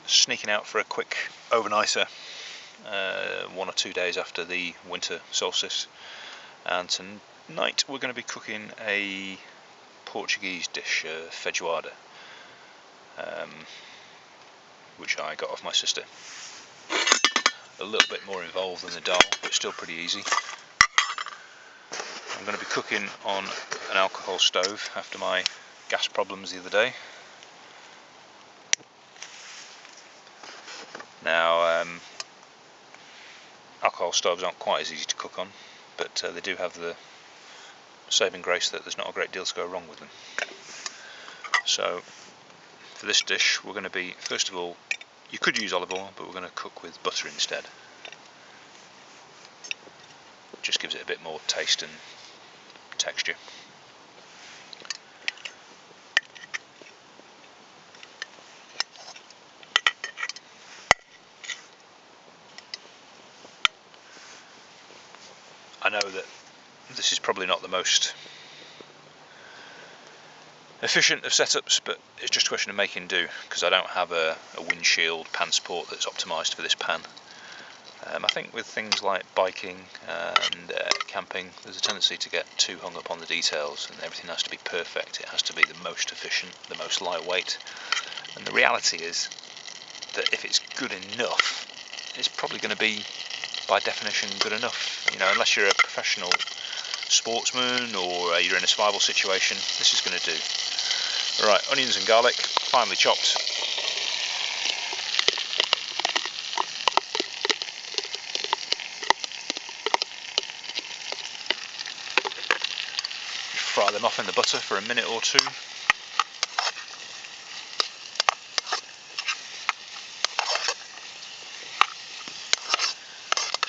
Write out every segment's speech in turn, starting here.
sneaking out for a quick overnighter 1 or 2 days after the winter solstice, and tonight we're going to be cooking a Portuguese dish, feijoada, which I got off my sister. A little bit more involved than the dal, but still pretty easy. I'm going to be cooking on an alcohol stove after my gas problems the other day. Now, alcohol stoves aren't quite as easy to cook on, but they do have the saving grace that there's not a great deal to go wrong with them. So for this dish we're going to be, first of all, you could use olive oil, but we're going to cook with butter instead. It just gives it a bit more taste and texture. I know that this is probably not the most efficient of setups, but it's just a question of making do, because I don't have a windshield pan support that's optimised for this pan. I think with things like biking and camping, there's a tendency to get too hung up on the details, and everything has to be perfect. It has to be the most efficient, the most lightweight, and the reality is that if it's good enough, it's probably going to be, by definition, good enough. You know, unless you're a professional sportsman or you're in a survival situation, this is going to do. Right, onions and garlic, finely chopped. Fry them off in the butter for a minute or two.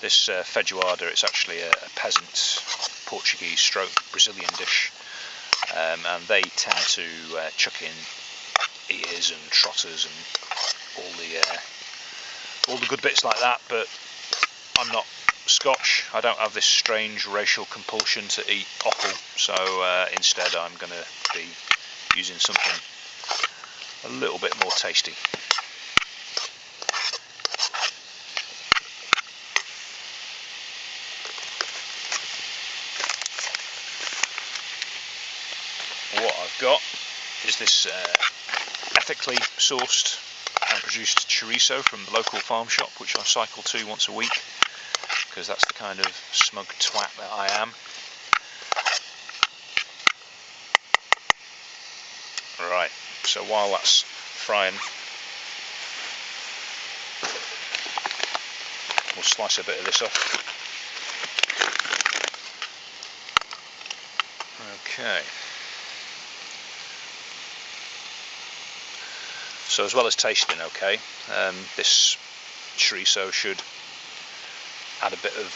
This feijoada, it's actually a peasant Portuguese stroke Brazilian dish, and they tend to chuck in ears and trotters and all the good bits like that, but I'm not Scotch. I don't have this strange racial compulsion to eat offal, so instead I'm going to be using something a little bit more tasty. What I've got is this ethically sourced and produced chorizo from the local farm shop, which I cycle to once a week, because that's the kind of smug twat that I am. Right, so while that's frying, we'll slice a bit of this off. Okay. So as well as tasting okay, this chorizo should add a bit of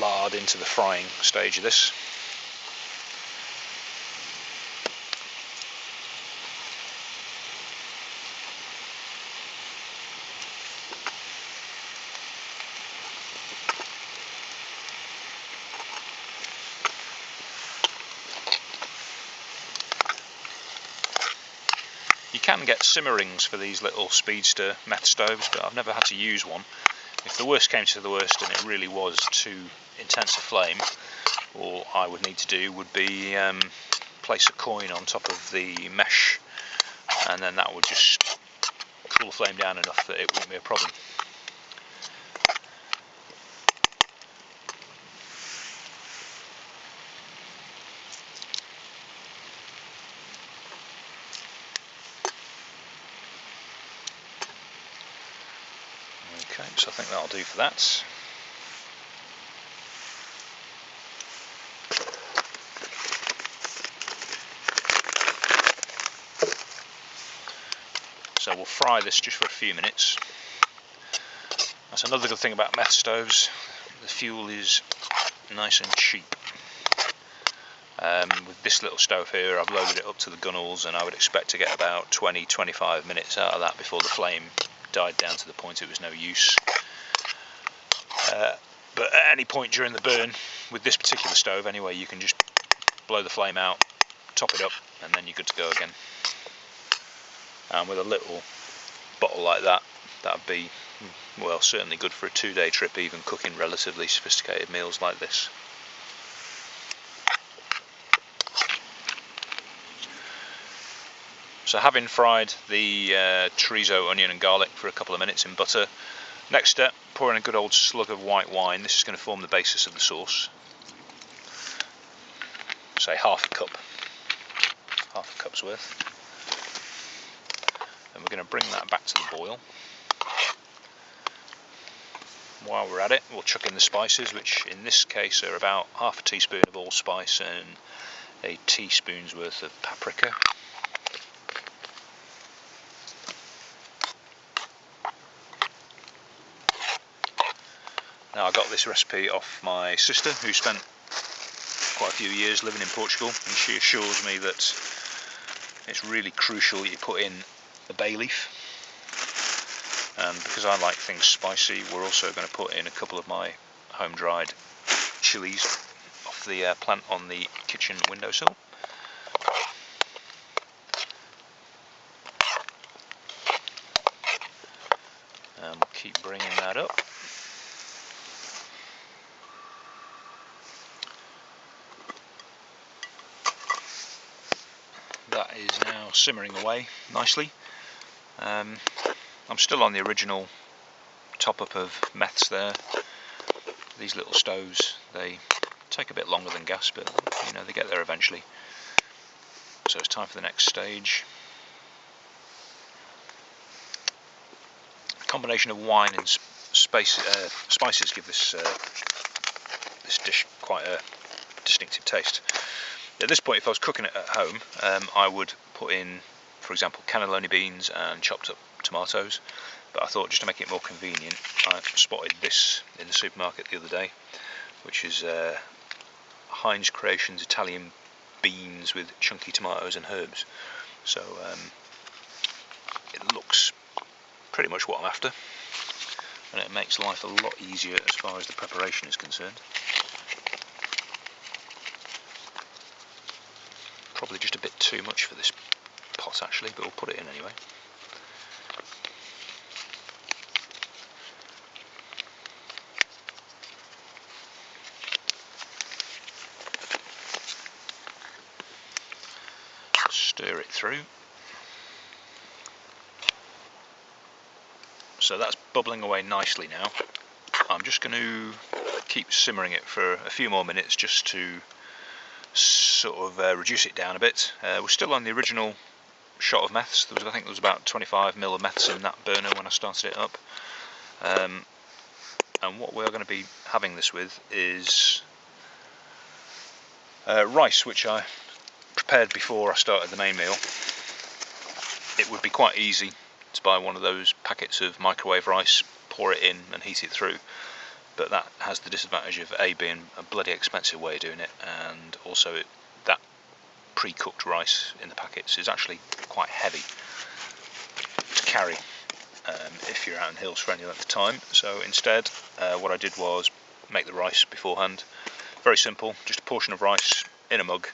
lard into the frying stage of this. You can get simmer rings for these little speedster meth stoves, but I've never had to use one. If the worst came to the worst and it really was too intense a flame, all I would need to do would be place a coin on top of the mesh, and then that would just cool the flame down enough that it wouldn't be a problem. Okay, so I think that'll do for that. So we'll fry this just for a few minutes. That's another good thing about meth stoves. The fuel is nice and cheap. With this little stove here, I've loaded it up to the gunnels, and I would expect to get about 20-25 minutes out of that before the flame died down to the point it was no use. But at any point during the burn, with this particular stove anyway, you can just blow the flame out, top it up, and then you're good to go again. And with a little bottle like that, that'd be, well, certainly good for a 2-day trip, even cooking relatively sophisticated meals like this. So having fried the chorizo, onion and garlic for a couple of minutes in butter, next step, pour in a good old slug of white wine. This is going to form the basis of the sauce. Say half a cup's worth. And we're going to bring that back to the boil. While we're at it, we'll chuck in the spices, which in this case are about half a teaspoon of allspice and a teaspoon's worth of paprika. Now, I got this recipe off my sister, who spent quite a few years living in Portugal, and she assures me that it's really crucial that you put in the bay leaf. And because I like things spicy, we're also going to put in a couple of my home-dried chilies off the plant on the kitchen windowsill. And we'll keep bringing that up. That is now simmering away nicely. I'm still on the original top-up of meths there. These little stoves, they take a bit longer than gas, but you know, they get there eventually. So it's time for the next stage. A combination of wine and spices give this dish quite a distinctive taste. At this point, if I was cooking it at home, I would put in, for example, cannelloni beans and chopped up tomatoes, but I thought just to make it more convenient, I spotted this in the supermarket the other day, which is Heinz Creations Italian beans with chunky tomatoes and herbs. So it looks pretty much what I'm after, and it makes life a lot easier as far as the preparation is concerned. Probably just a bit too much for this pot actually, but we'll put it in anyway. Stir it through. So that's bubbling away nicely now. I'm just going to keep simmering it for a few more minutes just to sort of reduce it down a bit. We're still on the original shot of meths. I think there was about 25ml of meths in that burner when I started it up. And what we're going to be having this with is rice, which I prepared before I started the main meal. It would be quite easy to buy one of those packets of microwave rice, pour it in and heat it through, but that has the disadvantage of A, being a bloody expensive way of doing it, and also that pre-cooked rice in the packets is actually quite heavy to carry if you're out in hills for any length of time. So instead, what I did was make the rice beforehand. Very simple, just a portion of rice in a mug,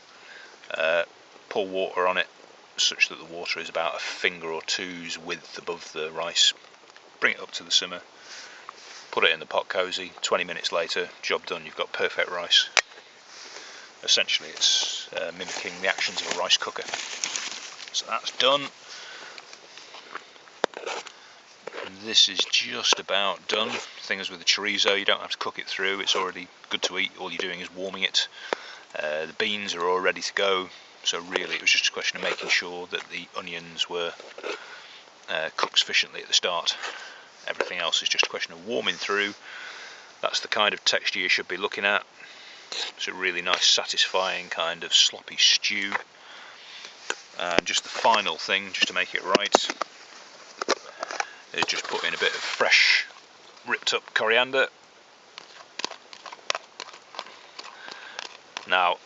pour water on it such that the water is about a finger or two's width above the rice. Bring it up to the simmer, put it in the pot cosy. 20 minutes later, job done, you've got perfect rice. Essentially it's mimicking the actions of a rice cooker. So that's done. And this is just about done. The thing is with the chorizo, you don't have to cook it through, it's already good to eat. All you're doing is warming it. The beans are all ready to go, so really it was just a question of making sure that the onions were cooked sufficiently at the start. Everything else is just a question of warming through. That's the kind of texture you should be looking at. It's a really nice, satisfying kind of sloppy stew. And just the final thing, just to make it right, is just put in a bit of fresh, ripped up coriander. Now,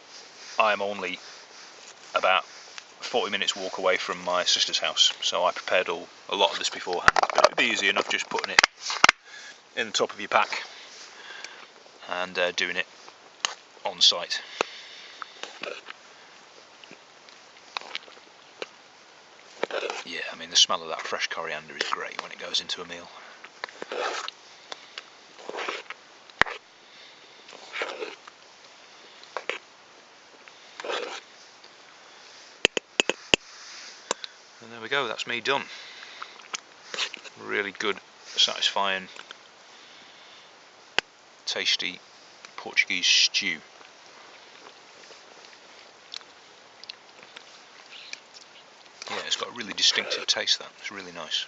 I'm only about 40 minutes walk away from my sister's house, so I prepared a lot of this beforehand, but it would be easy enough just putting it in the top of your pack and doing it on site. Yeah, I mean the smell of that fresh coriander is great when it goes into a meal. And there we go, that's me done. Really good, satisfying, tasty Portuguese stew. Yeah, it's got a really distinctive taste, that. It's really nice.